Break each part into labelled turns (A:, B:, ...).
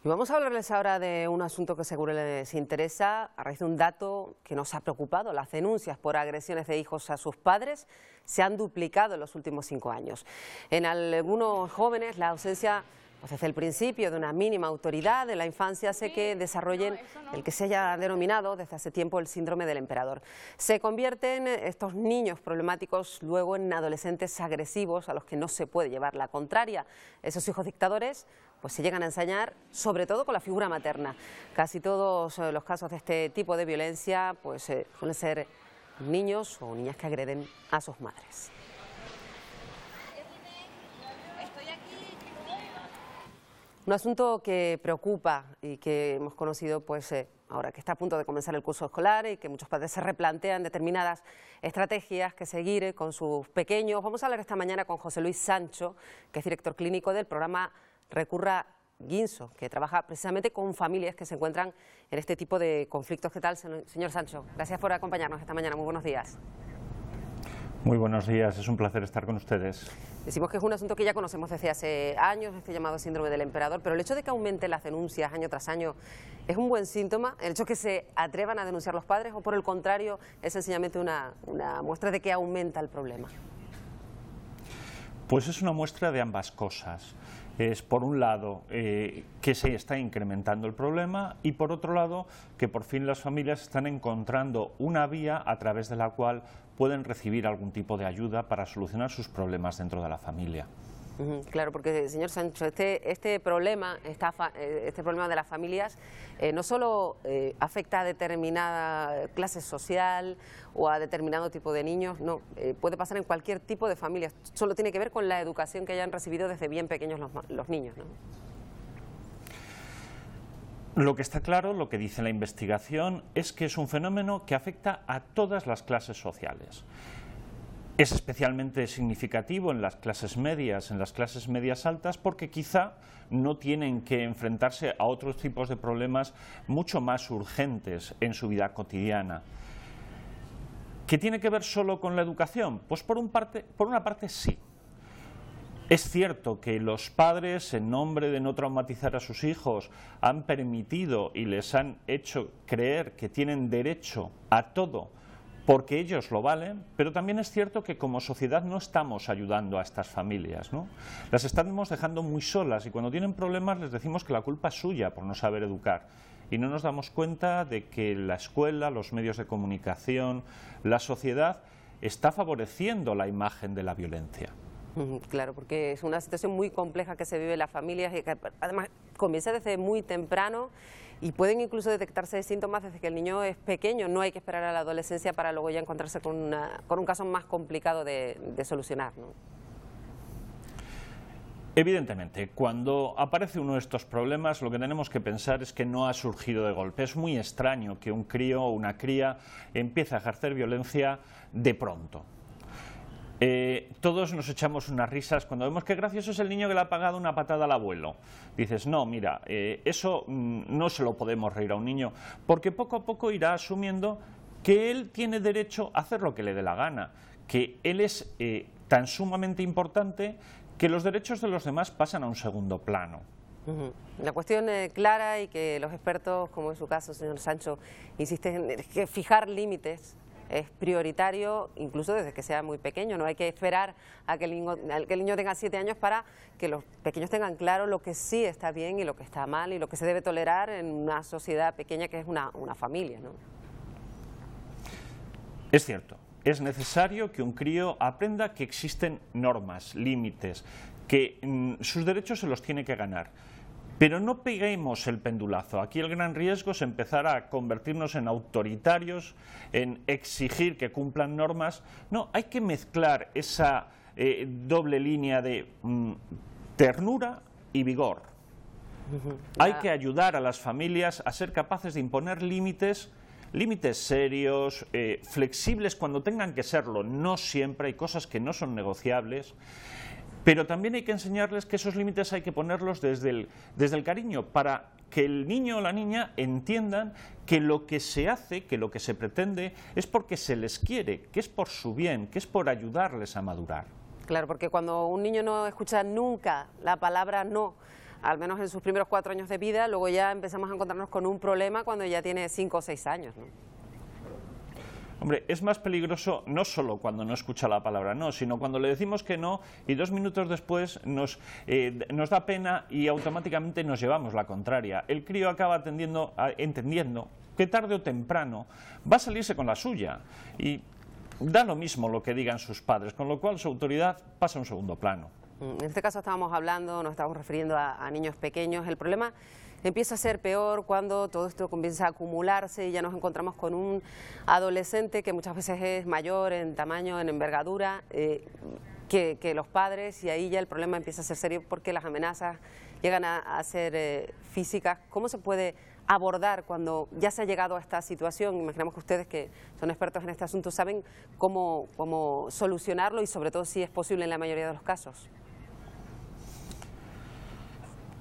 A: Y vamos a hablarles ahora de un asunto que seguro les interesa, a raíz de un dato que nos ha preocupado. Las denuncias por agresiones de hijos a sus padres se han duplicado en los últimos 5 años. En algunos jóvenes la ausencia, pues desde el principio, de una mínima autoridad en la infancia hace que desarrollen el que se haya denominado desde hace tiempo el síndrome del emperador. Se convierten estos niños problemáticos luego en adolescentes agresivos a los que no se puede llevar la contraria. Esos hijos dictadores pues se llegan a ensañar, sobre todo con la figura materna. Casi todos los casos de este tipo de violencia pues suelen ser niños o niñas que agreden a sus madres. Un asunto que preocupa y que hemos conocido pues ahora que está a punto de comenzar el curso escolar y que muchos padres se replantean determinadas estrategias que seguir con sus pequeños. Vamos a hablar esta mañana con José Luis Sancho, que es director clínico del programa Recurra Guinso, que trabaja precisamente con familias que se encuentran en este tipo de conflictos. ¿Qué tal, señor Sancho? Gracias por acompañarnos esta mañana. Muy buenos días.
B: Muy buenos días, es un placer estar con ustedes.
A: Decimos que es un asunto que ya conocemos desde hace años, este llamado síndrome del emperador, pero el hecho de que aumenten las denuncias año tras año es un buen síntoma. El hecho de que se atrevan a denunciar los padres, o por el contrario, es sencillamente una muestra de que aumenta el problema.
B: Pues es una muestra de ambas cosas. Es por un lado que se está incrementando el problema y por otro lado que por fin las familias están encontrando una vía a través de la cual pueden recibir algún tipo de ayuda para solucionar sus problemas dentro de la familia.
A: Claro, porque, señor Sancho, este problema de las familias no solo afecta a determinada clase social o a determinado tipo de niños, no, puede pasar en cualquier tipo de familias, solo tiene que ver con la educación que hayan recibido desde bien pequeños los niños, ¿no?
B: Lo que está claro, lo que dice la investigación, es que es un fenómeno que afecta a todas las clases sociales. Es especialmente significativo en las clases medias altas, porque quizá no tienen que enfrentarse a otros tipos de problemas mucho más urgentes en su vida cotidiana. ¿Qué tiene que ver solo con la educación? Pues por una parte sí. Es cierto que los padres, en nombre de no traumatizar a sus hijos, han permitido y les han hecho creer que tienen derecho a todo porque ellos lo valen, pero también es cierto que como sociedad no estamos ayudando a estas familias, ¿no? Las estamos dejando muy solas y cuando tienen problemas les decimos que la culpa es suya por no saber educar. Y no nos damos cuenta de que la escuela, los medios de comunicación, la sociedad está favoreciendo la imagen de la violencia.
A: Claro, porque es una situación muy compleja que se vive en las familias y que además comienza desde muy temprano y pueden incluso detectarse síntomas desde que el niño es pequeño. No hay que esperar a la adolescencia para luego ya encontrarse con un caso más complicado de solucionar, ¿no?
B: Evidentemente, cuando aparece uno de estos problemas, lo que tenemos que pensar es que no ha surgido de golpe. Es muy extraño que un crío o una cría empiece a ejercer violencia de pronto. Todos nos echamos unas risas cuando vemos que gracioso es el niño que le ha pegado una patada al abuelo. Dices, no, mira, eso no se lo podemos reír a un niño, porque poco a poco irá asumiendo que él tiene derecho a hacer lo que le dé la gana, que él es tan sumamente importante que los derechos de los demás pasan a un segundo plano.
A: La cuestión clara y que los expertos, como en su caso, señor Sancho, insisten en que fijar límites es prioritario, incluso desde que sea muy pequeño. No hay que esperar a que el niño tenga 7 años para que los pequeños tengan claro lo que sí está bien y lo que está mal y lo que se debe tolerar en una sociedad pequeña que es una familia, ¿no?
B: Es cierto, es necesario que un crío aprenda que existen normas, límites, que sus derechos se los tiene que ganar. Pero no peguemos el pendulazo. Aquí el gran riesgo es empezar a convertirnos en autoritarios, en exigir que cumplan normas. No, hay que mezclar esa doble línea de ternura y vigor. Hay que ayudar a las familias a ser capaces de imponer límites serios, flexibles cuando tengan que serlo. No siempre, hay cosas que no son negociables. Pero también hay que enseñarles que esos límites hay que ponerlos desde el cariño, para que el niño o la niña entiendan que lo que se hace, que lo que se pretende, es porque se les quiere, que es por su bien, que es por ayudarles a madurar.
A: Claro, porque cuando un niño no escucha nunca la palabra no, al menos en sus primeros 4 años de vida, luego ya empezamos a encontrarnos con un problema cuando ya tiene 5 o 6 años, ¿no?
B: Hombre, es más peligroso no solo cuando no escucha la palabra no, sino cuando le decimos que no y 2 minutos después nos da pena y automáticamente nos llevamos la contraria. El crío acaba entendiendo que tarde o temprano va a salirse con la suya y da lo mismo lo que digan sus padres, con lo cual su autoridad pasa a un segundo plano.
A: En este caso nos estamos refiriendo a niños pequeños. El problema empieza a ser peor cuando todo esto comienza a acumularse y ya nos encontramos con un adolescente que muchas veces es mayor en tamaño, en envergadura, que los padres, y ahí ya el problema empieza a ser serio porque las amenazas llegan a ser físicas. ¿Cómo se puede abordar cuando ya se ha llegado a esta situación? Imaginamos que ustedes, que son expertos en este asunto, saben cómo solucionarlo y sobre todo si es posible en la mayoría de los casos.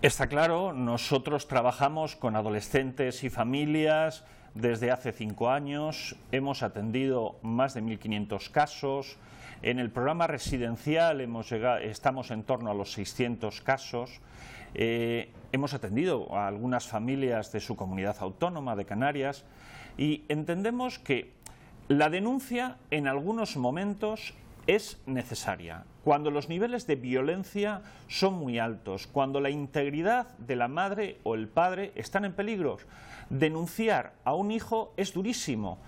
B: Está claro, nosotros trabajamos con adolescentes y familias desde hace 5 años, hemos atendido más de 1.500 casos, en el programa residencial estamos en torno a los 600 casos, hemos atendido a algunas familias de su comunidad autónoma de Canarias y entendemos que la denuncia en algunos momentos es necesaria. Cuando los niveles de violencia son muy altos, cuando la integridad de la madre o el padre están en peligro, denunciar a un hijo es durísimo,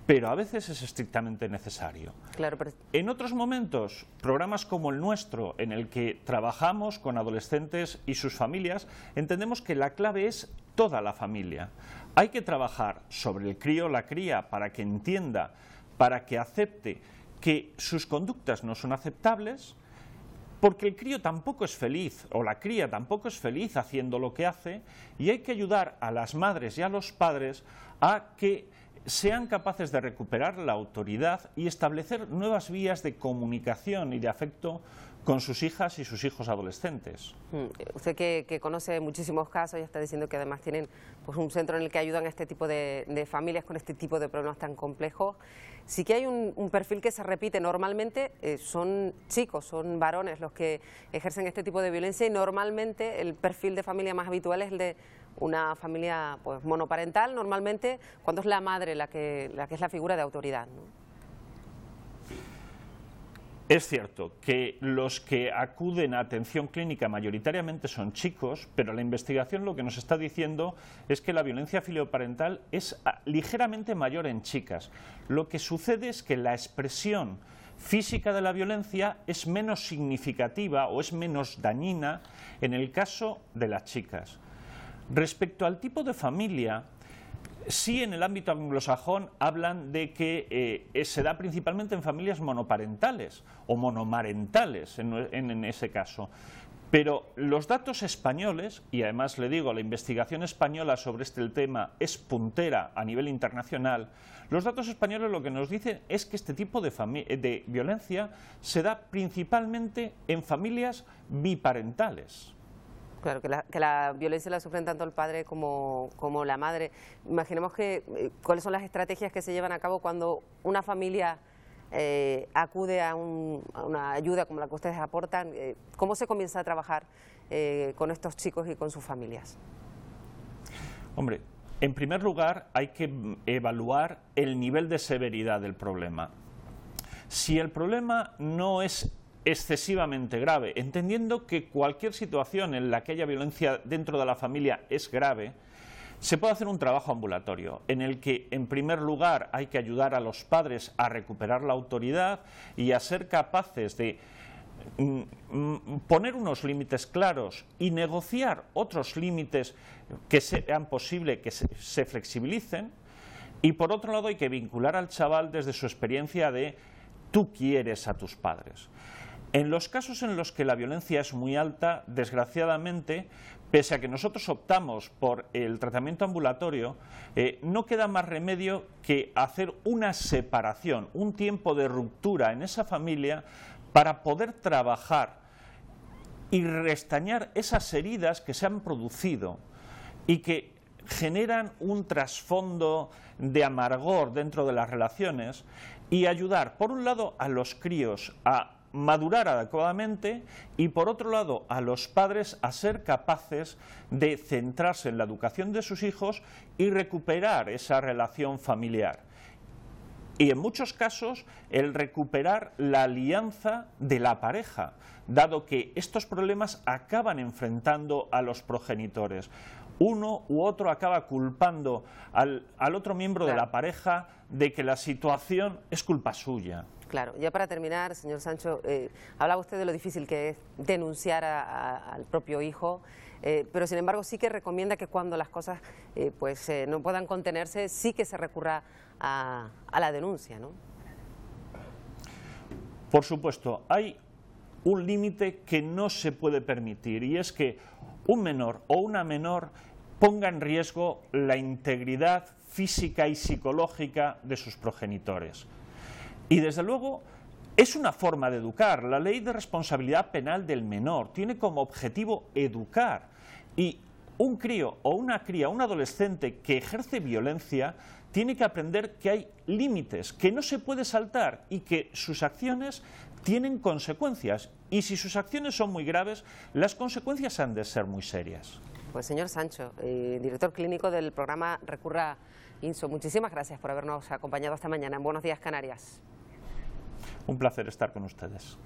B: pero a veces es estrictamente necesario.
A: Claro, pero...
B: En otros momentos, programas como el nuestro, en el que trabajamos con adolescentes y sus familias, entendemos que la clave es toda la familia. Hay que trabajar sobre el crío o la cría para que entienda, para que acepte que sus conductas no son aceptables, porque el crío tampoco es feliz, o la cría tampoco es feliz haciendo lo que hace, y hay que ayudar a las madres y a los padres a que sean capaces de recuperar la autoridad y establecer nuevas vías de comunicación y de afecto con sus hijas y sus hijos adolescentes.
A: Usted que conoce muchísimos casos y está diciendo que además tienen pues, un centro en el que ayudan a este tipo de familias con este tipo de problemas tan complejos. Sí que hay un perfil que se repite normalmente, son chicos, son varones los que ejercen este tipo de violencia y normalmente el perfil de familia más habitual es el de una familia pues, monoparental, normalmente cuando es la madre la que es la figura de autoridad, ¿no?
B: Es cierto que los que acuden a atención clínica mayoritariamente son chicos, pero la investigación lo que nos está diciendo es que la violencia filioparental es ligeramente mayor en chicas. Lo que sucede es que la expresión física de la violencia es menos significativa o es menos dañina en el caso de las chicas. Respecto al tipo de familia, sí, en el ámbito anglosajón hablan de que se da principalmente en familias monoparentales o monomarentales en ese caso. Pero los datos españoles, y además le digo, la investigación española sobre este tema es puntera a nivel internacional, los datos españoles lo que nos dicen es que este tipo de violencia se da principalmente en familias biparentales.
A: Claro, que la violencia la sufren tanto el padre como la madre. Imaginemos cuáles son las estrategias que se llevan a cabo cuando una familia acude a una ayuda como la que ustedes aportan. ¿Cómo se comienza a trabajar con estos chicos y con sus familias?
B: Hombre, en primer lugar hay que evaluar el nivel de severidad del problema. Si el problema no es excesivamente grave, entendiendo que cualquier situación en la que haya violencia dentro de la familia es grave, se puede hacer un trabajo ambulatorio en el que en primer lugar hay que ayudar a los padres a recuperar la autoridad y a ser capaces de poner unos límites claros y negociar otros límites que sean posibles que se flexibilicen, y por otro lado hay que vincular al chaval desde su experiencia de tú quieres a tus padres. En los casos en los que la violencia es muy alta, desgraciadamente, pese a que nosotros optamos por el tratamiento ambulatorio, no queda más remedio que hacer una separación, un tiempo de ruptura en esa familia para poder trabajar y restañar esas heridas que se han producido y que generan un trasfondo de amargor dentro de las relaciones, y ayudar, por un lado, a los críos a madurar adecuadamente y, por otro lado, a los padres a ser capaces de centrarse en la educación de sus hijos y recuperar esa relación familiar. Y en muchos casos el recuperar la alianza de la pareja, dado que estos problemas acaban enfrentando a los progenitores. Uno u otro acaba culpando al otro miembro de la pareja de que la situación es culpa suya.
A: Claro, ya para terminar, señor Sancho, hablaba usted de lo difícil que es denunciar al propio hijo, pero sin embargo sí que recomienda que cuando las cosas no puedan contenerse, sí que se recurra a la denuncia, ¿no?
B: Por supuesto, hay un límite que no se puede permitir, y es que un menor o una menor ponga en riesgo la integridad física y psicológica de sus progenitores. Y desde luego es una forma de educar. La ley de responsabilidad penal del menor tiene como objetivo educar, y un crío o una cría, un adolescente que ejerce violencia tiene que aprender que hay límites, que no se puede saltar y que sus acciones tienen consecuencias, y si sus acciones son muy graves, las consecuencias han de ser muy serias.
A: Pues señor Sancho, director clínico del programa Recurra Inso, muchísimas gracias por habernos acompañado esta mañana en Buenos Días Canarias.
B: Un placer estar con ustedes.